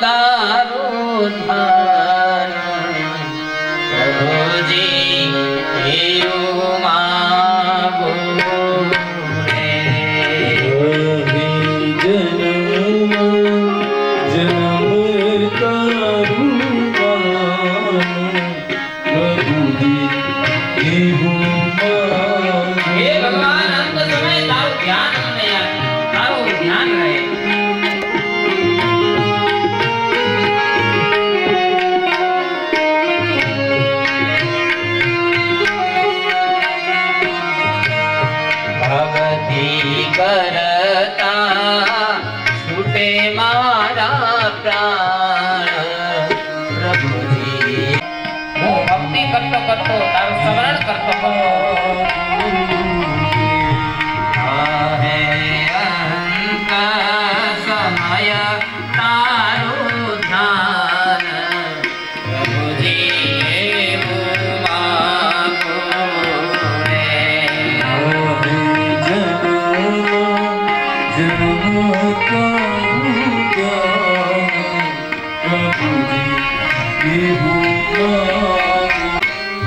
તારું ધ્યાન પ્રભુજી એવું માગું રે. જન્મ જન્મ તારું પ્રભુજી એવું માગું. હે ભગવાન, અંત સમયે તારું ધ્યાન મને આપ, તારું ધ્યાન રહે. ભક્તિ કરતા છૂટે મારા પ્રાણ પ્રભુજી. હું ભક્તિ કરતો કરતો તારું સ્મરણ કરતો કરતો હે અંત સમય તારું ધ્યાન પ્રભુજી એવું માગું રે.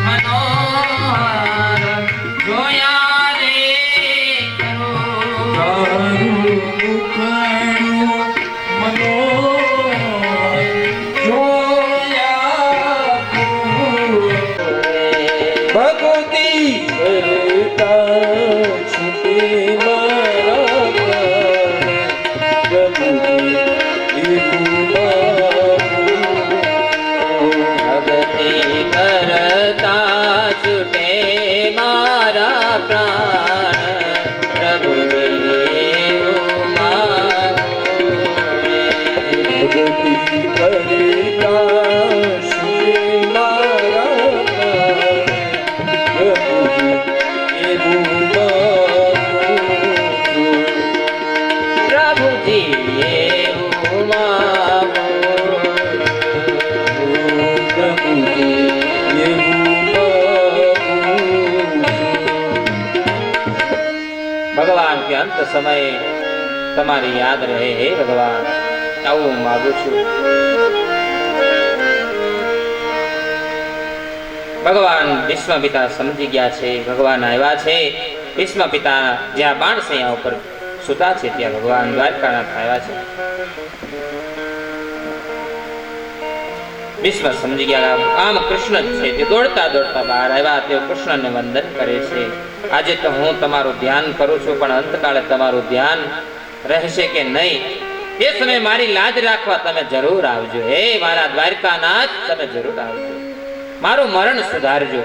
મનોહર જોયા રે ભગવતી કરતા છૂટે મારા પ્રભુજી એવું ભક્તિ કરતા છૂટે મારા પ્રાણ પ્રભુજી એવું માગું રે. ભગવતી કરતા છૂટે મારા પ્રભુજી એવું પ્રભુજી એવું માગું. ભગવાન કે અંત સમયે તમારી યાદ રહે હે ભગવાન, આવું હું માગું છું. ભગવાન ભીષ્મ પિતા સમજી ગયા છે, ભગવાન આવ્યા છે. ભીષ્મ પિતા જ્યાં બાણસૈયા ઉપર સુતા છે ત્યાં ભગવાન દ્વારકાનાથ આવ્યા છે. ભીષ્મ સમજી ગયા આમ કૃષ્ણ જ છે. તે દોડતા દોડતા બહાર આવ્યા. તેઓ કૃષ્ણને વંદન કરે છે. આજે તો હું તમારું ધ્યાન કરું છું, પણ અંતકાળે તમારું ધ્યાન રહેશે કે નહીં એ સમયે મારી લાજ રાખવા તમે જરૂર આવજો. હે મારા દ્વારકાનાથ, તમે જરૂર આવજો, મારું મરણ સુધારજો.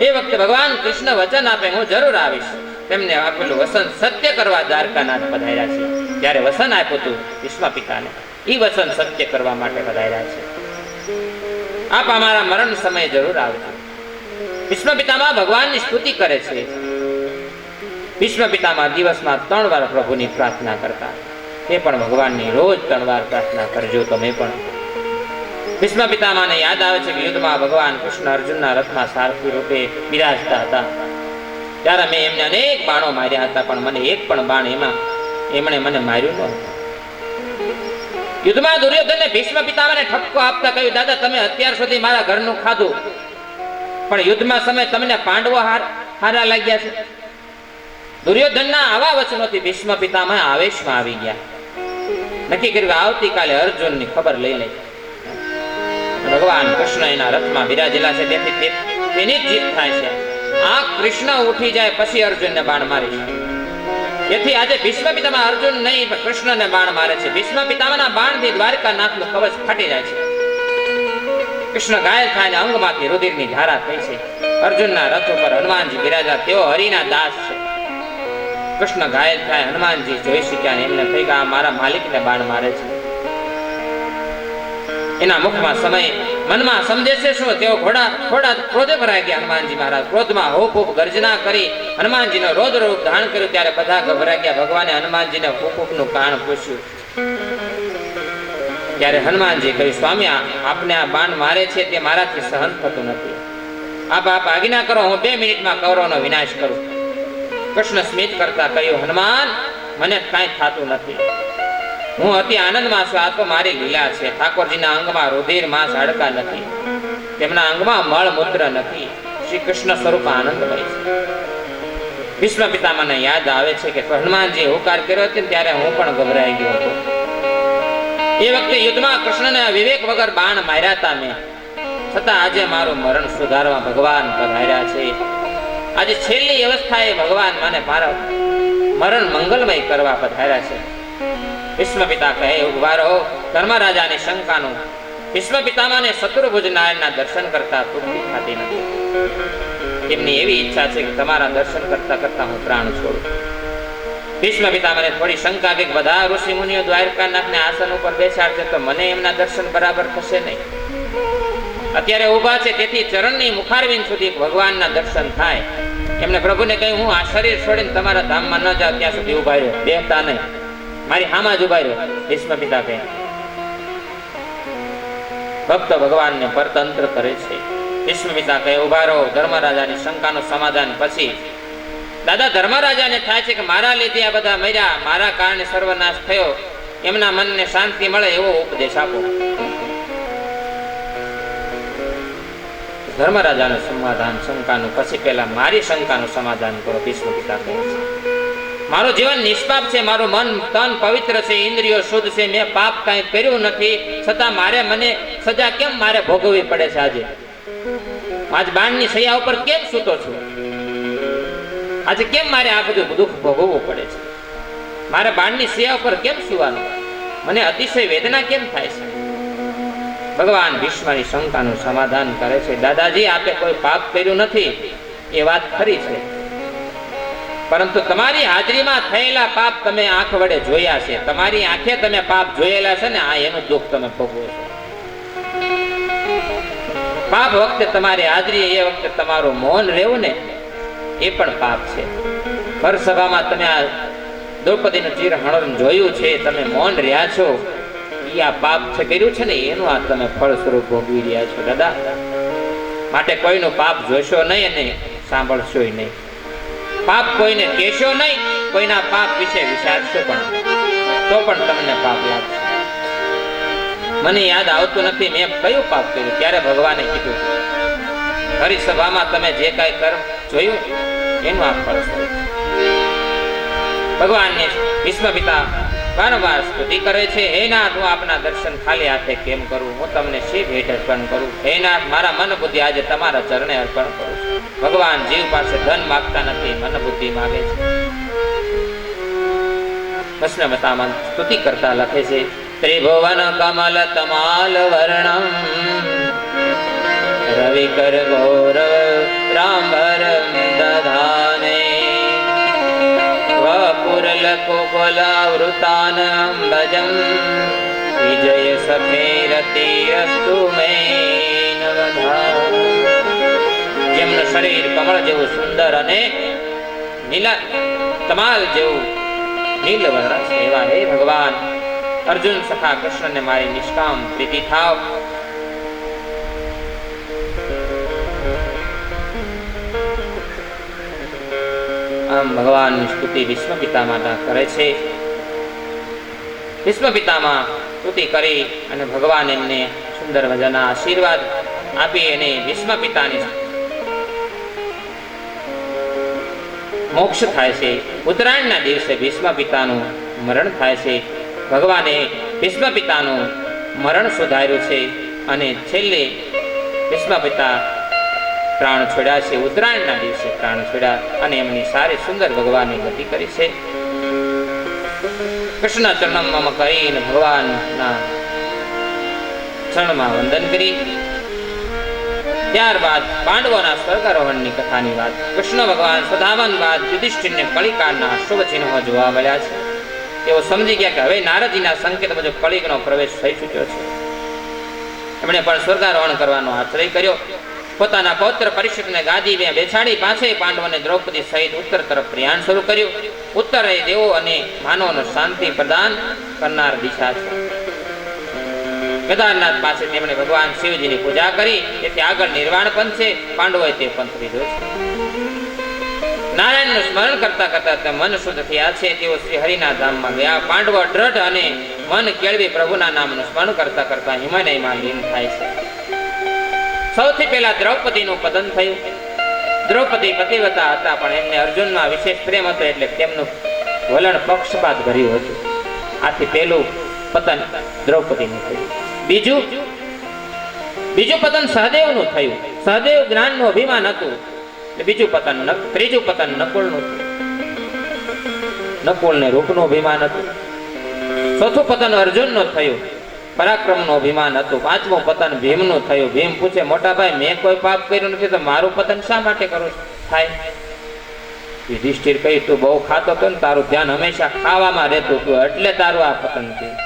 એ વખતે ભગવાન કૃષ્ણ વચન આપે, હું જરૂર આવીશ. તેમને આપેલું વસન સત્ય કરવા દ્વારકાનાથ પધાર્યા છે. જ્યારે વસન આપ્યું હતું ભીષ્મ પિતાને, એ વસન સત્ય કરવા માટે પધાર્યા છે. આપ અમારા મરણ સમયે જરૂર આવજો. ભીષ્મ પિતામહ ભગવાનની સ્તુતિ કરે છે. ભીષ્મ પિતામહ દિવસમાં 3 વાર પ્રભુની પ્રાર્થના કરતા. તે પણ ભગવાનની રોજ 3 વાર પ્રાર્થના કરજો તમે પણ. ભીષ્મ પિતામહને યાદ આવે છે કે યુદ્ધમાં ભગવાન કૃષ્ણ અર્જુનના રથમાં સારથી રૂપે બિરાજતા હતા. ત્યારે મેં એમને અનેક બાણો માર્યા હતા, પણ મને એક પણ બાણ એમણે મને માર્યું નહોતું. યુદ્ધમાં દુર્યોધનને ભીષ્મ પિતામહને ઠપકો આપતા કહ્યું, દાદા તમે અત્યાર સુધી મારા ઘરનું ખાધું, પણ યુદ્ધમાં સમય તમને પાંડવો હારા લાગ્યા છે. દુર્યોધનના આવા વચનોથી ભીષ્મ પિતામહ આવેશમાં આવી ગયા. નક્કી કર્યું આવતીકાલે અર્જુનની ખબર લઈ લે. ભગવાન કૃષ્ણ એના રથમાં બિરાજેલા છે, તેથી તેની જ જીત થાય છે. આ કૃષ્ણ ઉઠી જાય પછી અર્જુનને બાણ મારી. તેથી આજે ભીષ્મ પિતામહ અર્જુન નહીં પણ કૃષ્ણને બાણ મારે છે. ભીષ્મ પિતામહના બાણથી દ્વારકાનાથનું કવચ ફાટી જાય છે. કૃષ્ણ ઘાયલ થાય, અંગમાંથી રુધિરની ધારા થઈ છે. અર્જુનના રથ ઉપર હનુમાનજી બિરાજા, તેઓ હરિના દાસ છે. કૃષ્ણ ઘાયલ થાય, હનુમાનજી જોઈ શક્યા ને એમને થઈ ગયા મારા માલિકને બાણ મારે છે. એના મુખમાં સમય મનમાં સમજે છે શું, તેઓ થોડા ક્રોધે ભરાઈ ગયા. હનુમાનજી મહારાજ ક્રોધમાં હોપ હોપ ગર્જના કરી હનુમાનજીનો રૌદ્ર રૂપ ધારણ કર્યું. ત્યારે બધા ગભરાઈ ગયા. ભગવાને હનુમાનજીને હુકુકનું કારણ પૂછ્યું. ત્યારે હનુમાનજી કહ્યું, સ્વામી આપને આ બાણ મારે છે તે મારાથી સહન થતું નથી. આપ આજ્ઞા કરો, હું 2 મિનિટમાં કૌરવનો વિનાશ કરું. કૃષ્ણ સ્મિત કરતા કહ્યું, હનુમાન મને કાંઈ થતું નથી. હું અતિ આનંદમાં છું. આ તો મારી લીલા છે. ઠાકોરજીના અંગમાં રુધિર માંસ હાડકા નથી, તેમના અંગમાં મળ મૂત્ર નથી. શ્રી કૃષ્ણ સ્વરૂપ આનંદમય છે. ભીષ્મ પિતામહને યાદ આવે છે કે હનુમાનજી હુંકાર કર્યો હતો ત્યારે હું પણ ગભરાઈ ગયો હતો. એ વખતે યુદ્ધમાં કૃષ્ણને વિવેક વગર બાણ માર્યા હતા મેં, છતાં આજે મારું મરણ સુધારવા ભગવાન પધાર્યા છે. આજે છેલ્લી અવસ્થાએ ભગવાન મને મારા મરણ મંગલમય કરવા પધાર્યા છે. ભીષ્મ પિતા કહે, ઉભા રહો. ધર્મરાજાની શંકાનું. ભીષ્મ પિતામહને શત્રુભુજ નારાયણના દર્શન કરતા તૃપ્તિ થતી નથી. એમની એવી ઈચ્છા છે કે તમારા દર્શન કરતા કરતા હું પ્રાણ છોડું. ભીષ્મ પિતામહને થોડી શંકા કે બધા ઋષિ મુનિઓ દ્વારકાનાથને આસન ઉપર બેસાડશે તો મને એમના દર્શન બરાબર થશે નહીં. અત્યારે ઊભા છે તેથી ચરણની મુખારવિંદ સુધી ભગવાનના દર્શન થાય. એમને પ્રભુને કહ્યું, હું આ શરીર છોડીને તમારા ધામમાં ન જાઉં ત્યાં સુધી ઉભા રહ્યો, બેહતા નહીં, મારી હામાં જ ઉભા રહ્યો. ભીષ્મ પિતા કહે. ભક્ત ભગવાનને પરતંત્ર કરે છે. ભીષ્મ પિતા કહે, ઉભા રહો. ધર્મરાજાની શંકાનું સમાધાન પછી દાદા ધર્મરાજાને થાય છે કે મારા લીધે આ બધા મર્યા, મારા કારણે સર્વનાશ થયો, એમના મનને શાંતિ મળે એવો ઉપદેશ આપો. ધર્મરાજાનું સમાધાન શંકાનું પછી પહેલા મારી શંકાનું સમાધાન કરો. ભીષ્મ પિતા કહે છે, મારું જીવન નિષ્પાપ છે, મારું મન તન પવિત્ર છે, ઇન્દ્રિયો શુદ્ધ છે, મેં પાપ કાંઈ કર્યું નથી, છતાં મને સજા કેમ મારે ભોગવવી પડે છે? આજ બાણની સૈયા ઉપર કેમ સૂતો છું? આજે કેમ મારે આ બધું દુઃખ ભોગવવું પડે છે? મારે બાણની સૈયા ઉપર કેમ સુવાનું? મને અતિશય વેદના કેમ થાય છે? ભગવાન ભીષ્મની શંકાનું સમાધાન કરે છે. દાદાજી, આપે કોઈ પાપ કર્યું નથી એ વાત ખરી છે, પરંતુ તમારી હાજરીમાં થયેલા પાપ તમે આંખ વડે જોયા છે. તમારી આંખે તમે પાપ જોયેલા છે ને, આ એનું દુઃખ તમે ભોગવો છો. પાપ વખતે તમારી હાજરી, એ વખતે તમારું મૌન રહેવું ને, એ પણ પાપ છે. ભર સભામાં તમે આ દ્રૌપદીનું ચિરહરણ જોયું છે, તમે મૌન રહ્યા છો, એ આ પાપ છે કર્યું છે ને, એનું આ તમે ફળ સ્વરૂપ ભોગવી રહ્યા છો. દાદા માટે કોઈનું પાપ જોશો નહીં અને સાંભળશો નહીં. પાપ કોઈને કહેશો નહીં, કોઈના પાપ વિશે વિચારશો પણ તો પણ તમને પાપ લાગશે. મને યાદ આવતું નથી મેં કયું પાપ કર્યું. ત્યારે ભગવાને કીધું, હરિસભામાં તમે જે કાંઈ કર્મ જોયું એનું આ ફળ સ્વરૂપ. ભગવાનને ભીષ્મ પિતા વારંવાર સ્તુતિ કરે છે. હે નાથ, હું આપના દર્શન ખાલી હાથે કેમ કરું? હું તમને શી ભેટ અર્પણ કરું? હે નાથ, મારા મન બુદ્ધિ આજે તમારા ચરણે અર્પણ કરું છું. ભગવાન જીવ પાસે ધન માંગતા નથી, મન બુદ્ધિ માંગે છે. કૃષ્ણ મતામાં સ્તુતિ કરતા લખે છે, ત્રિભુવન કમલ તમાલ વર્ણમ રવિ કર ગૌરવ રામર દધાને વપુરલ કુકુલાવૃતાન અંબજમ વિજય સફેરતી અસ્તુ મે નવધા. જેમનું શરીર કમળ જેવું સુંદર અને નીલા તમાલ જેવું નીલ વર્ણ છે, એવા હે ભગવાન અર્જુન સખા કૃષ્ણને મારી નિષ્કામ પ્રીતિ થાવ. આમ ભગવાનની સ્તુતિ ભીષ્મ પિતામહ કરે છે. ભીષ્મ પિતામહ સ્તુતિ કરી અને ભગવાન એમને સુંદર મજાના આશીર્વાદ આપી અને ભીષ્મ પિતાની મોક્ષ થાય છે. ઉત્તરાયણના દિવસે ભીષ્મ પિતાનું મરણ થાય છે. ભગવાને ભીષ્મ પિતાનું મરણ સુધાર્યું છે અને છેલ્લે ભીષ્મ પિતા પ્રાણ છોડ્યા છે. ઉત્તરાયણના દિવસે પ્રાણ છોડ્યા અને એમની સારી સુંદર ભગવાનની ગતિ કરી છે. કૃષ્ણ ચરણમાં કરીને ભગવાનના ચરણમાં વંદન કરી ત્યારબાદ પાંડવોના સ્વર્ગારોહણની કથાની વાત. કૃષ્ણ ભગવાન સદાવન બાદ યુધિષ્ઠિરને કલિકાળના શુભ ચિહ્નો જોવા મળ્યા છે. તેઓ સમજી ગયા કે હવે નારદજીના સંકેત મુજબ કલિગનો પ્રવેશ થઈ ચૂક્યો છે. એમણે પણ સ્વર્ગારોહણ કરવાનો આશ્રય કર્યો. પોતાના પૌત્ર પરીક્ષિતને ગાદી બેસાડી પાંચે પાંડવોને દ્રૌપદી સહિત ઉત્તર તરફ પ્રયાણ શરૂ કર્યું. ઉત્તર એ દેવો અને માનવોનો શાંતિ પ્રદાન કરનાર દિશા છે. કેદારનાથ પાસે તેમણે ભગવાન શિવજીની પૂજા કરી, તેથી આગળ નિર્વાણ પંથ છે. પાંડવોએ તે પંથ લીધો છે. નારાયણનું સ્મરણ કરતા કરતા મન શુદ્ધ થયા છે. તેઓ શ્રી હરિના ધામમાં ગયા. પાંડવો દ્રઢ અને મન કેળવી પ્રભુના નામનું સ્મરણ કરતા કરતા હિમાલયમાં લીન થાય છે. સૌથી પહેલા દ્રૌપદીનું પતન થયું. દ્રૌપદી પતિવ્રતા હતા, પણ એમને અર્જુનમાં વિશેષ પ્રેમ હતો એટલે તેમનું વલણ પક્ષપાત ભર્યું હતું. આથી પહેલું પતન દ્રૌપદીનું થયું. બીજું પતન સહદેવનું થયું. સહદેવ જ્ઞાનનું અભિમાન હતું એટલે બીજું પતન. ત્રીજું પતન નકુલનું થયું. નકુલને રૂપનું અભિમાન હતું. ચોથું પતન અર્જુનનું થયું. પરાક્રમનું અભિમાન હતું. પાંચમું પતન ભીમનું થયું. ભીમ પૂછે, મોટા ભાઈ, મેં કોઈ પાપ કર્યું નથી તો મારું પતન શા માટે કરું થાય? યુધિષ્ઠિર કહ્યું, તું બહુ ખાતો હતો ને, તારું ધ્યાન હંમેશા ખાવામાં રહેતું હતું, એટલે તારું આ પતન થયું.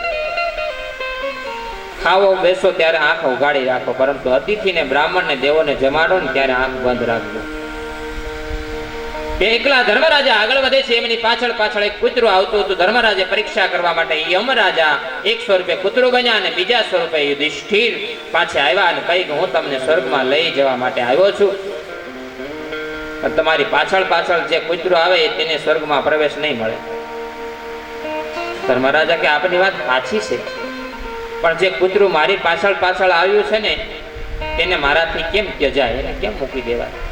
ખાવો બેસો ત્યારે આંખ ઉગાડી રાખો, પરંતુ અતિથિને, બ્રાહ્મણને, દેવોને જમાડો ને ત્યારે આંખ બંધ રાખજો. એકલા ધર્મરાજા આગળ વધે છે, એમની પાછળ પાછળ એક કૂતરું આવતું હતું. ધર્મરાજે પરીક્ષા કરવા માટે યમરાજા એક સ્વરૂપે કૂતરું બન્યા અને બીજા સ્વરૂપે યુધિષ્ઠિર પાછે આવ્યા અને કહી, હું તમને સ્વર્ગમાં લઈ જવા માટે આવ્યો છું, પણ તમારી પાછળ પાછળ જે કૂતરું આવે તેને સ્વર્ગમાં પ્રવેશ નહીં મળે. ધર્મરાજા કે આપની વાત સાચી છે, પણ જે કૂતરું મારી પાછળ પાછળ આવ્યું છે ને, તેને મારાથી કેમ ત્યજાય, એને કેમ મૂકી દેવાય?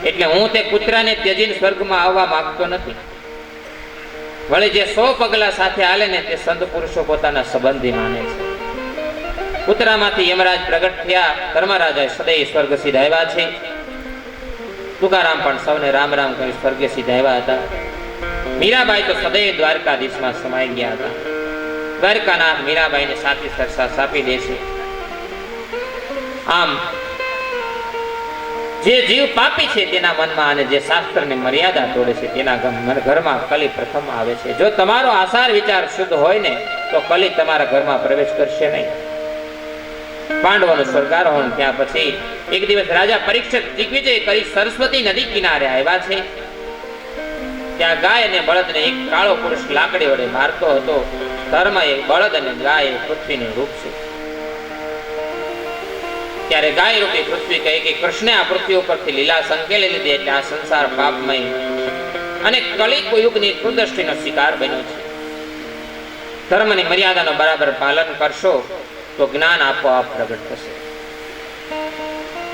એટલે હું તે કૂતરાને ત્યજીને સ્વર્ગમાં આવવા માંગતો નથી. વળી જે 100 પગલા સાથે હાલે ને તે સંત પુરુષો પોતાના સંબંધી માને છે. કૂતરામાંથી યમરાજ પ્રગટ થયા. ધર્મરાજા સદૈવ સ્વર્ગ સીધાવ્યા છે. તુકારામ પણ સૌને રામ રામ કરી સ્વર્ગે સીધાવ્યા હતા. મીરાબાઈ તો સદૈવ દ્વારકાધીશમાં સમાઈ ગયા હતા. દ્વારકાના મીરાબાઈને સાથી સરસા સાપી દે છે. આમ જે જીવ પાપી છે તેના મનમાં અને જે શાસ્ત્રની મર્યાદા તોડે છે તેના ઘરમાં કલી પ્રથમ આવે છે. જો તમારો આસાર વિચાર શુદ્ધ હોય ને તો કલી તમારા ઘરમાં પ્રવેશ કરશે નહીં. પાંડવોનો સ્વર્ગારોહણ થયા પછી એક દિવસ રાજા પરીક્ષિત દિગ્વિજય કરી સરસ્વતી નદી કિનારે આવ્યા છે. ત્યાં ગાય અને બળદને એક કાળો પુરુષ લાકડી વડે મારતો હતો. ધર્મ એ બળદ અને ગાય પૃથ્વીનું રૂપ છે. ત્યારે ગાય રૂપી પૃથ્વી કહે કે કૃષ્ણે આ પૃથ્વી ઉપરથી લીલા સંકેલી લીધી, એટલે આ સંસાર પાપમય અને કલિ યુગની કુદૃષ્ટિનો શિકાર બન્યો છે. ધર્મની મર્યાદાનો બરાબર પાલન કરશો તો જ્ઞાન આપોઆપ પ્રગટ થશે.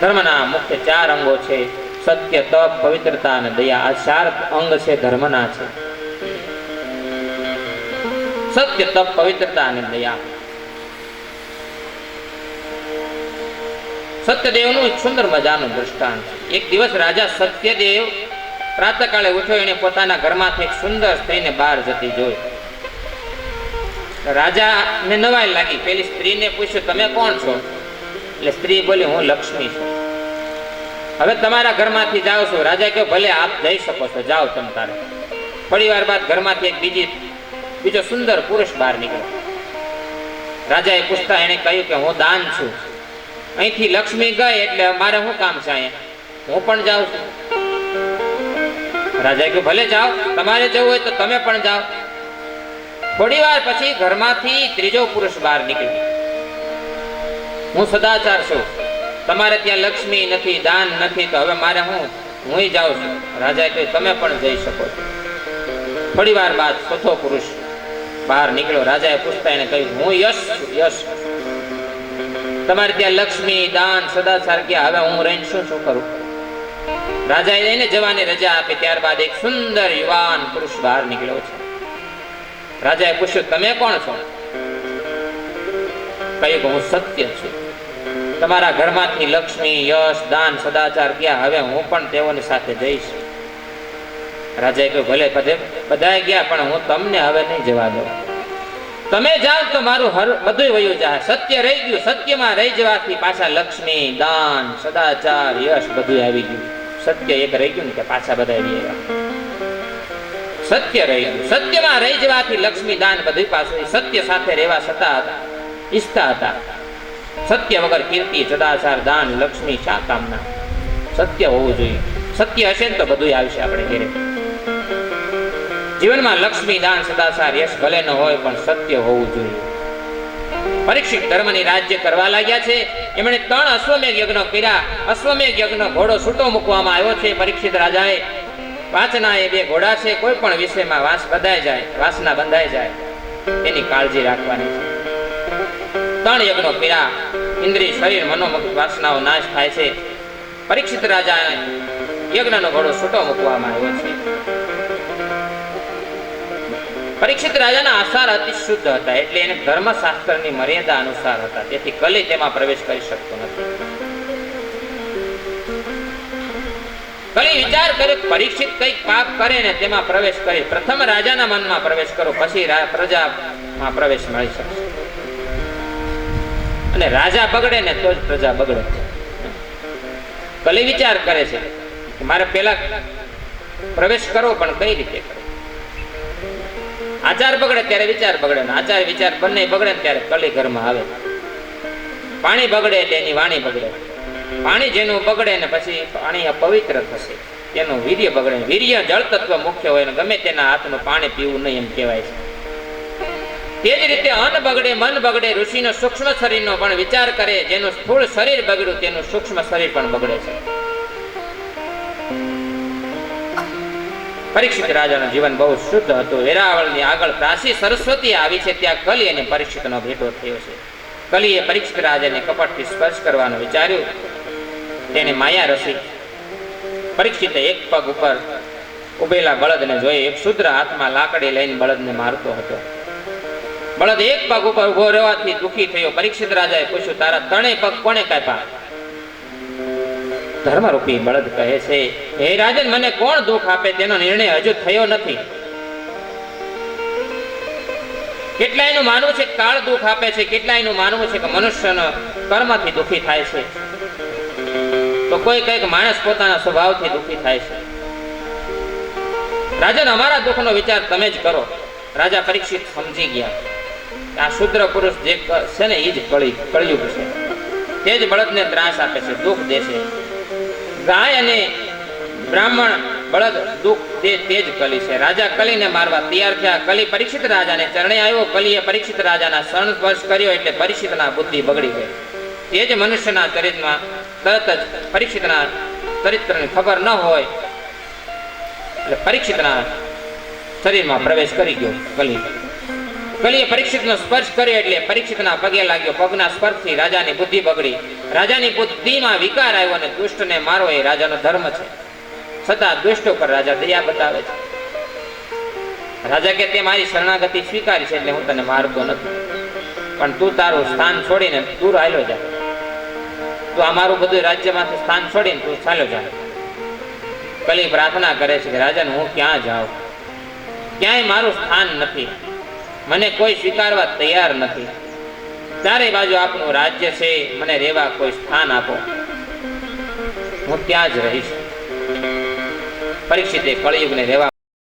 ધર્મના મુખ્ય 4 અંગો છે: સત્ય, તપ, પવિત્રતા અને દયા. આ 4 અંગ છે ધર્મના છે. સત્ય, તપ, પવિત્રતા અને દયા. સત્યદેવનું એક સુંદર મજાનું દ્રષ્ટાંત છે. એક દિવસ રાજા સત્યદેવ પ્રાતઃકાળે ઉઠ્યો. એને પોતાના ઘરમાંથી એક સુંદર સ્ત્રીને બહાર જતી જોઈ. રાજાને નવાઈ લાગી. પેલી સ્ત્રીને પૂછ્યું, તમે કોણ છો? એટલે સ્ત્રી બોલી, હું લક્ષ્મી છું. હવે તમારા ઘરમાંથી જાઓ છો? રાજા કહ્યું, ભલે આપ જઈ શકો છો, જાઓ તમ તારે. થોડી વાર બાદ ઘરમાંથી એક બીજો સુંદર પુરુષ બહાર નીકળ્યો. રાજાએ પૂછતા એને કહ્યું કે હું દાન છું. અહીંથી લક્ષ્મી ગઈ એટલે મારે શું કામ છે અહીંયા? હું પણ જાઉં છું. રાજાએ કહ્યું, ભલે જાઓ, તમારે જવું હોય તો તમે પણ જાઓ. થોડી વાર પછી ઘરમાંથી ત્રીજો પુરુષ બહાર નીકળ્યો. હું સદાચાર છું, તમારે ત્યાં લક્ષ્મી નથી, દાન નથી, તો હવે મારે હું જાઉં છું. રાજાએ કહ્યું, તમે પણ જઈ શકો છો. થોડી વાર બાદ ચોથો પુરુષ બહાર નીકળ્યો. રાજાએ પૂછતા એને કહ્યું, હું યશ છું, યશ. તમારે ત્યાં લક્ષ્મી, દાન, સદાચાર ગયા, હવે હું રહીને શું કરું? રાજાએ એને જવાની રજા આપી. ત્યારબાદ એક સુંદર યુવાન પુરુષ બહાર નીકળ્યો છે. રાજાએ પૂછ્યું, તમે કોણ છો? કહ્યું કે હું સત્ય છું. તમારા ઘરમાંથી લક્ષ્મી, યશ, દાન, સદાચાર ગયા, હવે હું પણ તેઓની સાથે જઈશ. રાજાએ કહ્યું, ભલે બધાએ ગયા, પણ હું તમને હવે નહીં જવા દઉં. તમે જાઓ તો મારું બધું વયું જાય. સત્ય રહી ગયું. સત્યમાં રહી જવાથી પાછા લક્ષ્મી, દાન, સદાચાર, યશ બધું આવી ગયું. સત્ય એક રહી ગયું ને કે પાછા બધા આવી ગયા. સત્ય રહી ગયું. સત્યમાં રહી જવાથી લક્ષ્મી, દાન બધું પાછું. સત્ય સાથે રહેવા ઈચ્છતા હતા. સત્ય વગર કીર્તિ, સદાચાર, દાન, લક્ષ્મી શા કામના? સત્ય હોવું જોઈએ. સત્ય હશે ને તો બધું આવશે આપણે ઘરે. જીવનમાં લક્ષ્મી, દાન, સદાચાર, યશ ભલે ન હોય પણ સત્ય હોવું જોઈએ. પરીક્ષિત ધર્મની રાજ્ય કરવા લાગ્યા છે. એમણે 3 અશ્વમેઘ યજ્ઞ કર્યા. અશ્વમેઘ યજ્ઞ ઘોડો છૂટો મૂકવામાં આવ્યો છે. પરીક્ષિત રાજાએ વાંસના એ 2 ઘોડા છે. કોઈ પણ વિષયમાં વાંસ બંધાઈ જાય, વાંસના બંધાઈ જાય તેની કાળજી રાખવાની છે. 3 યજ્ઞો કર્યા, ઇન્દ્રિય, શરીર, મનોમુખ વાસનાઓ નાશ થાય છે. પરીક્ષિત રાજાને યજ્ઞનો ઘોડો છૂટો મૂકવામાં આવ્યો છે. પરીક્ષિત રાજાના આચાર અતિ શુદ્ધ હતા, એટલે એને ધર્મશાસ્ત્રની મર્યાદા અનુસાર હતા, તેથી કલી તેમાં પ્રવેશ કરી શકતો નથી. કલી વિચાર કરે, પરીક્ષિત કંઈક પાપ કરે ને તેમાં પ્રવેશ કરે, પ્રથમ રાજાના મનમાં પ્રવેશ કરો, પછી પ્રજામાં પ્રવેશ મળી શકશે. અને રાજા બગડે ને તો જ પ્રજા બગડે. કલી વિચાર કરે છે કે મારે પેલા પ્રવેશ કરવો, પણ કઈ રીતે કરવો? આચાર બગડે ત્યારે વિચાર બગડે, ને આચાર વિચાર બંને બગડે ને ત્યારે કલી ઘરમાં આવે. પાણી બગડે એટલે એની વાણી બગડે. પાણી જેનું બગડે ને પછી પાણી અપવિત્ર થશે, તેનું વીર્ય બગડે. વીર્ય જળ તત્વ મુખ્ય હોય ને ગમે તેના હાથનું પાણી પીવું નહીં એમ કહેવાય છે. તે જ રીતે અન્ન બગડે, મન બગડે. ઋષિનો સૂક્ષ્મ શરીરનો પણ વિચાર કરે, જેનું સ્થૂળ શરીર બગડ્યું તેનું સૂક્ષ્મ શરીર પણ બગડે છે. પરીક્ષિત રાજાનું જીવન બહુ શુદ્ધ હતું. વેરાવળની આગળ પ્રાચી સરસ્વતી આવી છે, ત્યાં કલી અને પરીક્ષિતનો ભેટો થયો છે. કલીએ પરીક્ષિત રાજાને કપટથી સ્પર્શ કરવાનું વિચાર્યું, તેને માયા રસી. પરીક્ષિતે એક પગ ઉપર ઉભેલા બળદને જોઈ. એક શૂદ્ર હાથમાં લાકડી લઈને બળદને મારતો હતો. બળદ એક પગ ઉપર ઉભો રહેવાથી દુઃખી થયો. પરીક્ષિત રાજાએ પૂછ્યું, તારા 3 પગ કોણે કાપ્યા? ધર્મરૂપી બળદ કહે છે, હે રાજન, મને કોણ દુઃખ આપે તેનો નિર્ણય હજુ થયો નથી. કેટલાયનું માનવું છે કાળ દુઃખ આપે છે, કેટલાયનું માનવું છે કે મનુષ્યનો કર્મથી દુઃખી થાય છે, તો કોઈ કઈક માણસ પોતાના સ્વભાવથી દુઃખી થાય છે. રાજન, અમારા દુઃખનો વિચાર તમે જ કરો. રાજા પરીક્ષિત સમજી ગયા, આ શુદ્ર પુરુષ જે છે ને એ જ કળિયુગ છે. તે જ બળદને ત્રાસ આપે છે, દુઃખ દે છે. ગાય અને બ્રાહ્મણ બળદ દુઃખ દે તે જ કલી છે. રાજા કલીને મારવા તૈયાર થયા. કલી પરીક્ષિત રાજાને ચરણે આવ્યો. કલીએ પરીક્ષિત રાજાના શરણ સ્પર્શ કર્યો એટલે પરીક્ષિતના બુદ્ધિ બગડી ગઈ. તે જ મનુષ્યના ચરિત્રમાં તરત જ પરીક્ષિતના ચરિત્રની ખબર ન હોય એટલે પરીક્ષિતના શરીરમાં પ્રવેશ કરી ગયો કલી. કલીએ પરીક્ષિતનો સ્પર્શ કર્યો એટલે પરીક્ષિતના પગે લાગ્યો. પગના સ્પર્શથી રાજાની બુદ્ધિ બગડી. રાજાની બુદ્ધિમાં વિકાર આવ્યો અને દુષ્ટને મારવો એ રાજાનો ધર્મ છે. છતાં દુષ્ટ ઉપર રાજા દયા બતાવે છે. રાજા કે તે મારી શરણાગતિ સ્વીકારી છે એટલે હું તને મારતો નથી, પણ તું તારું સ્થાન છોડીને દૂર હાલ્યો જા. તું આ મારું બધું રાજ્યમાંથી સ્થાન છોડીને તું ચાલ્યો જા. કલી પ્રાર્થના કરે છે કે રાજન, હું ક્યાં જાઉં? ક્યાંય મારું સ્થાન નથી, મને કોઈ સ્વીકારવા તૈયાર નથી. ચારે બાજુ આપનું રાજ્ય છે, મને રહેવા કોઈ સ્થાન આપો, હું ત્યાં જ રહીશ. પરીક્ષિતે કળિયુગને રહેવા